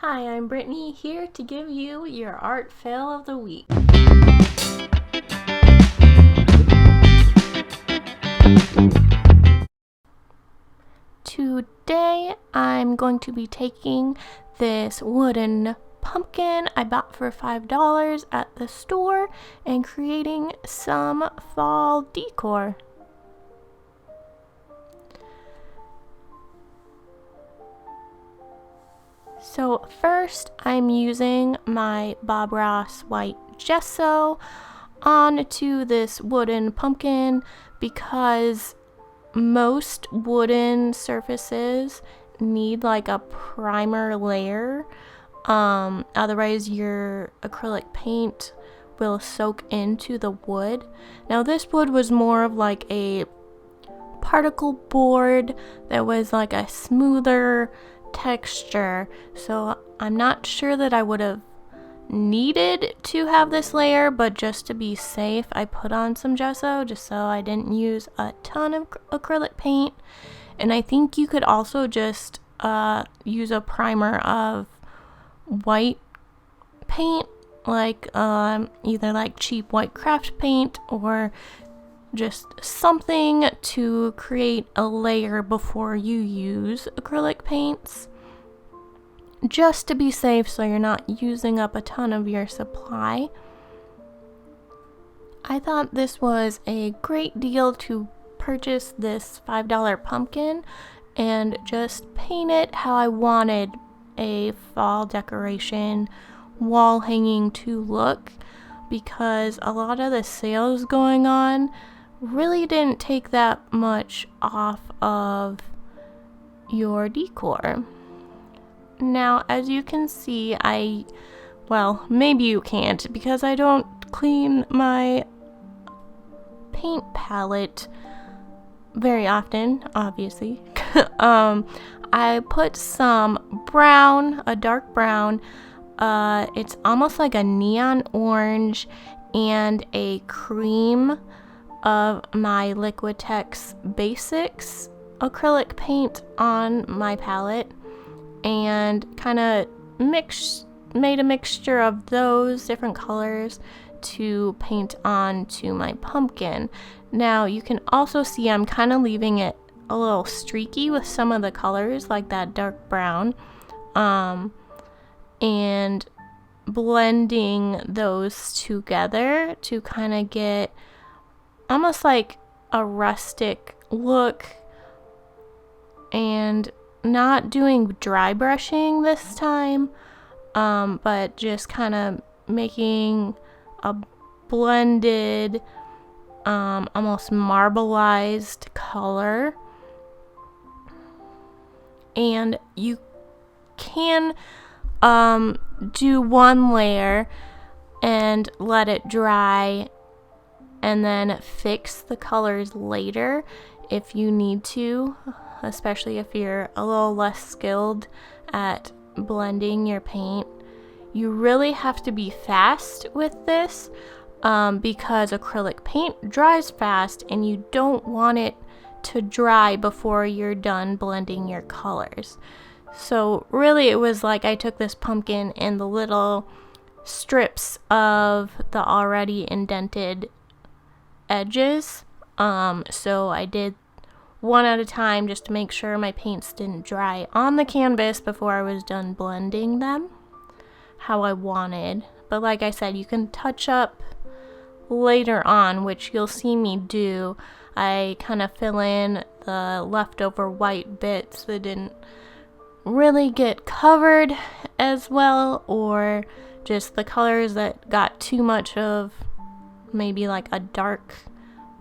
Hi, I'm Brittany, here to give you your art fail of the week. Today I'm going to be taking this wooden pumpkin I bought for $5 at the store and creating some fall decor. So first I'm using my Bob Ross white gesso onto this wooden pumpkin because most wooden surfaces need like a primer layer. Otherwise your acrylic paint will soak into the wood. Now this wood was more of like a particle board that was like a smoother texture, so I'm not sure that I would have needed to have this layer, but just to be safe I put on some gesso just so I didn't use a ton of acrylic paint. And I think you could also just use a primer of white paint, like either like cheap white craft paint or just something to create a layer before you use acrylic paints, just to be safe so you're not using up a ton of your supply. I thought this was a great deal to purchase this $5 pumpkin and just paint it how I wanted a fall decoration wall hanging to look, because a lot of the sales going on really didn't take that much off of your decor. Now, as you can see, well, maybe you can't because I don't clean my paint palette very often, obviously. I put some brown, a dark brown, it's almost like a neon orange, and a cream of my Liquitex Basics acrylic paint on my palette, and kind of made a mixture of those different colors to paint onto my pumpkin. Now you can also see I'm kind of leaving it a little streaky with some of the colors, like that dark brown, and blending those together to kind of get almost like a rustic look, and not doing dry brushing this time, but just kind of making a blended, almost marbleized color. And you can do one layer and let it dry and then fix the colors later if you need to, especially if you're a little less skilled at blending your paint. You really have to be fast with this because acrylic paint dries fast and you don't want it to dry before you're done blending your colors. So really it was like I took this pumpkin and the little strips of the already indented edges, so I did one at a time just to make sure my paints didn't dry on the canvas before I was done blending them how I wanted. But like I said, you can touch up later on, which you'll see me do. I kind of fill in the leftover white bits that didn't really get covered as well, or just the colors that got too much of maybe like a dark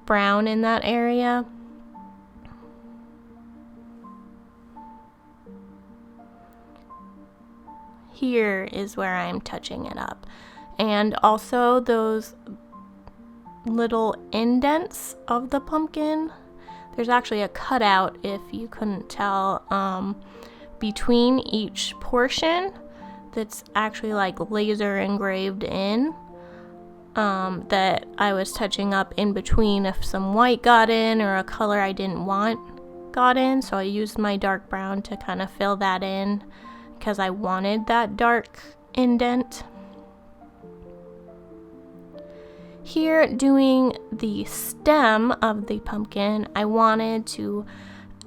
brown in that area. Here is where I'm touching it up. And also those little indents of the pumpkin, there's actually a cutout, if you couldn't tell, between each portion that's actually like laser engraved in, that I was touching up in between if some white got in or a color I didn't want got in. So I used my dark brown to kind of fill that in because I wanted that dark indent. Here, doing the stem of the pumpkin, I wanted to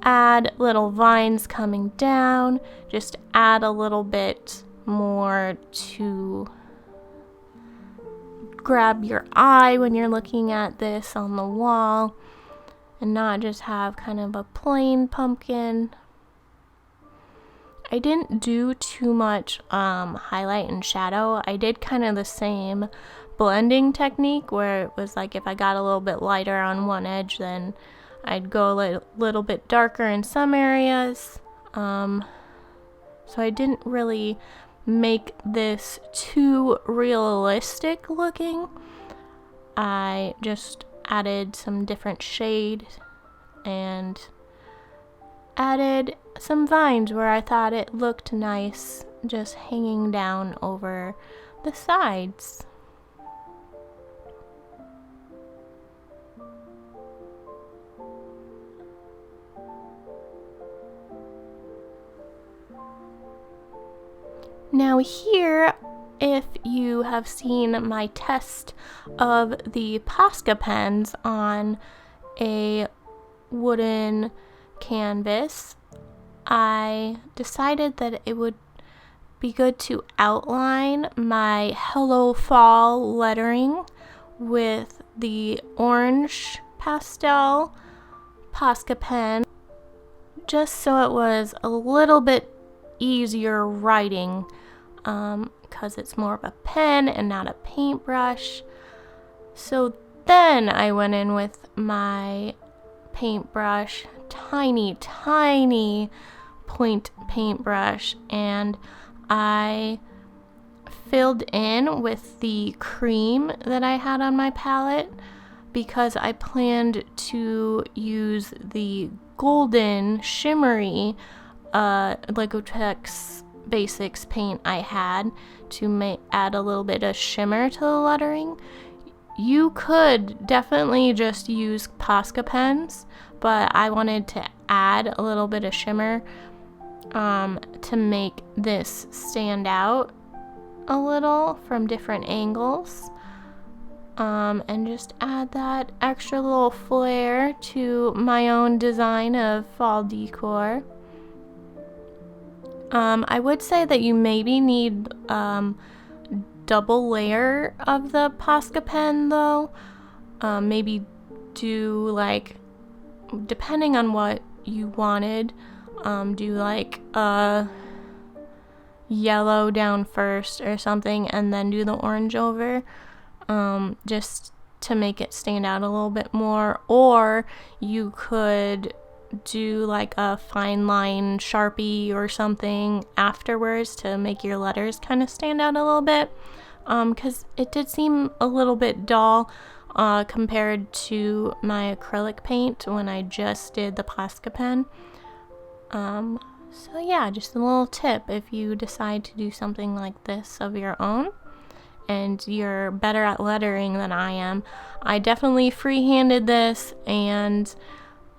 add little vines coming down, just add a little bit more to grab your eye when you're looking at this on the wall, and not just have kind of a plain pumpkin. I didn't do too much highlight and shadow. I did kind of the same blending technique where it was like if I got a little bit lighter on one edge, then I'd go a little bit darker in some areas. So I didn't really make this too realistic looking. I just added some different shades and added some vines where I thought it looked nice, just hanging down over the sides. Now here, if you have seen my test of the Posca pens on a wooden canvas, I decided that it would be good to outline my Hello Fall lettering with the orange pastel Posca pen, just so it was a little bit easier writing, because it's more of a pen and not a paintbrush. So then I went in with my paintbrush, tiny point paintbrush, and I filled in with the cream that I had on my palette, because I planned to use the golden shimmery Liquitex Basics paint I had to add a little bit of shimmer to the lettering. You could definitely just use Posca pens, but I wanted to add a little bit of shimmer to make this stand out a little from different angles, and just add that extra little flair to my own design of fall decor. I would say that you maybe need double layer of the Posca pen though. Maybe do like, depending on what you wanted, do like a yellow down first or something, and then do the orange over, just to make it stand out a little bit more. Or you could do like a fine line Sharpie or something afterwards to make your letters kind of stand out a little bit, because it did seem a little bit dull compared to my acrylic paint when I just did the Posca pen. So yeah, just a little tip if you decide to do something like this of your own and you're better at lettering than I am. I definitely freehanded this and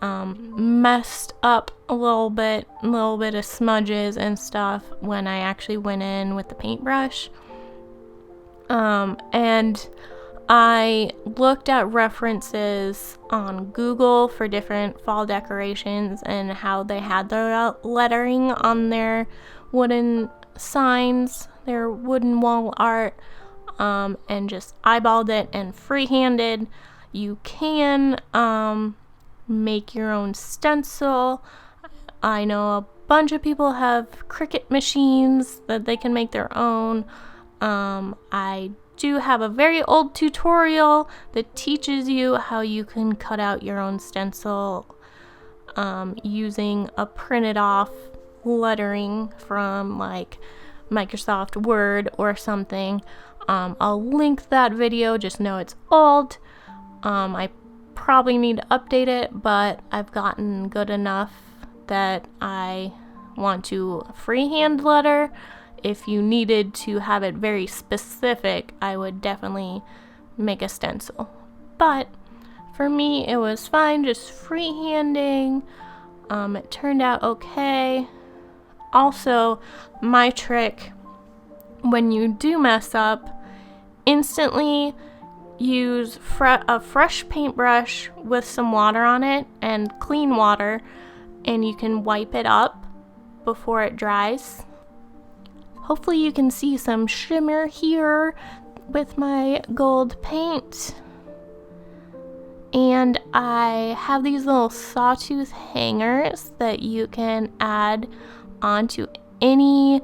messed up a little bit of smudges and stuff when I actually went in with the paintbrush. And I looked at references on Google for different fall decorations and how they had their lettering on their wooden signs, their wooden wall art, and just eyeballed it and freehanded. You can make your own stencil. I know a bunch of people have Cricut machines that they can make their own. I do have a very old tutorial that teaches you how you can cut out your own stencil using a printed off lettering from like Microsoft Word or something. I'll link that video, just know it's old. I probably need to update it, but I've gotten good enough that I want to freehand letter. If you needed to have it very specific, I would definitely make a stencil. But for me, it was fine just freehanding. It turned out okay. Also, my trick when you do mess up, instantly use a fresh paintbrush with some water on it and clean water, and you can wipe it up before it dries. Hopefully you can see some shimmer here with my gold paint. And I have these little sawtooth hangers that you can add onto any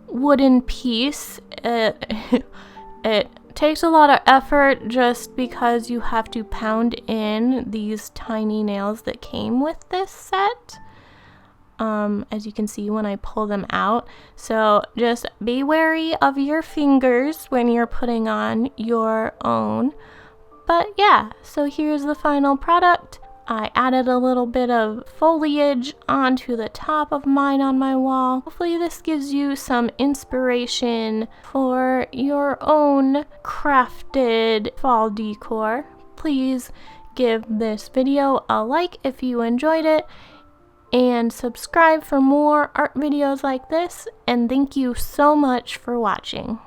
wooden piece. It takes a lot of effort just because you have to pound in these tiny nails that came with this set. As you can see when I pull them out. So just be wary of your fingers when you're putting on your own. But yeah, so here's the final product. I added a little bit of foliage onto the top of mine on my wall. Hopefully this gives you some inspiration for your own crafted fall decor. Please give this video a like if you enjoyed it, and subscribe for more art videos like this, and thank you so much for watching.